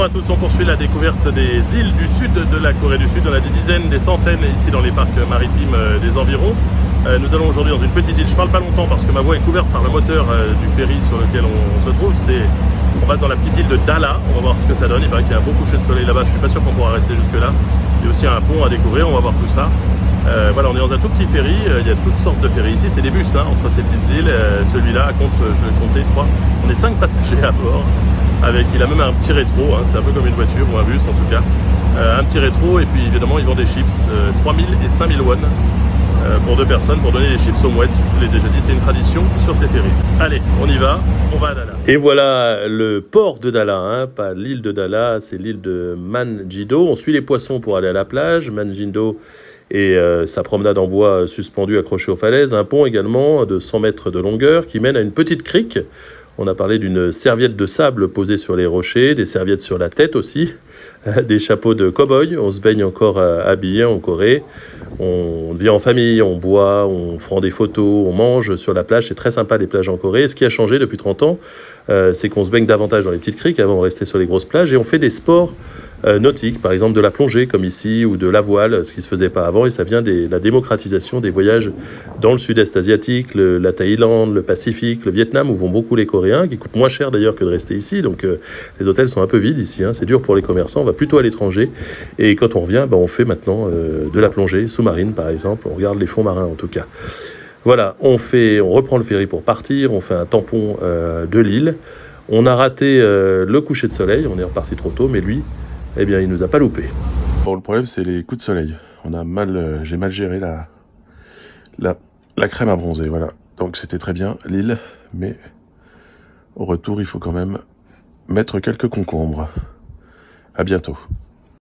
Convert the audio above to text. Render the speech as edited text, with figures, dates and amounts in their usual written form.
à tous, on poursuit la découverte des îles du sud de la Corée du Sud. On a des dizaines, des centaines ici dans les parcs maritimes des environs. Nous allons aujourd'hui dans une petite île. Je parle pas longtemps parce que ma voix est couverte par le moteur du ferry sur lequel on se trouve. On va dans la petite île de Dala, on va voir ce que ça donne. Il paraît qu'il y a un beau coucher de soleil là-bas, je suis pas sûr qu'on pourra rester jusque là. Il y a aussi un pont à découvrir, on va voir tout ça. Voilà, on est dans un tout petit ferry, il y a toutes sortes de ferries ici, c'est des bus entre ces petites îles. Celui-là compte, je vais compter 3, on est 5 passagers à bord. Il a même un petit rétro, c'est un peu comme une voiture ou un bus en tout cas. Un petit rétro et puis évidemment ils vendent des chips, 3000 et 5000 won pour 2 personnes pour donner des chips aux mouettes. Je vous l'ai déjà dit, c'est une tradition sur ces ferries. Allez, on y va, on va à Dala. Et voilà le port de Dala, pas l'île de Dala, c'est l'île de Manjido. On suit les poissons pour aller à la plage, Manjido et sa promenade en bois suspendue accrochée aux falaises. Un pont également de 100 mètres de longueur qui mène à une petite crique. On a parlé d'une serviette de sable posée sur les rochers, des serviettes sur la tête aussi, des chapeaux de cow-boy. On se baigne encore habillé en Corée. On vit en famille, on boit, on prend des photos, on mange sur la plage. C'est très sympa les plages en Corée. Et ce qui a changé depuis 30 ans, c'est qu'on se baigne davantage dans les petites criques. Avant, on restait sur les grosses plages et on fait des sports nautiques, par exemple de la plongée comme ici, ou de la voile, ce qui ne se faisait pas avant. Et ça vient de la démocratisation des voyages dans le sud-est asiatique, la Thaïlande, le Pacifique, le Vietnam, où vont beaucoup les Coréens, qui coûtent moins cher d'ailleurs que de rester ici. Donc les hôtels sont un peu vides ici, c'est dur pour les commerçants, on va plutôt à l'étranger. Et quand on revient, on fait maintenant de la plongée sous-marine par exemple, on regarde les fonds marins en tout cas. Voilà, on reprend le ferry pour partir, on fait un tampon de l'île. On a raté le coucher de soleil, on est reparti trop tôt, mais lui, eh bien, il nous a pas loupé. Bon, le problème, c'est les coups de soleil. J'ai mal géré la crème à bronzer, voilà. Donc, c'était très bien, l'île, mais au retour, il faut quand même mettre quelques concombres. À bientôt.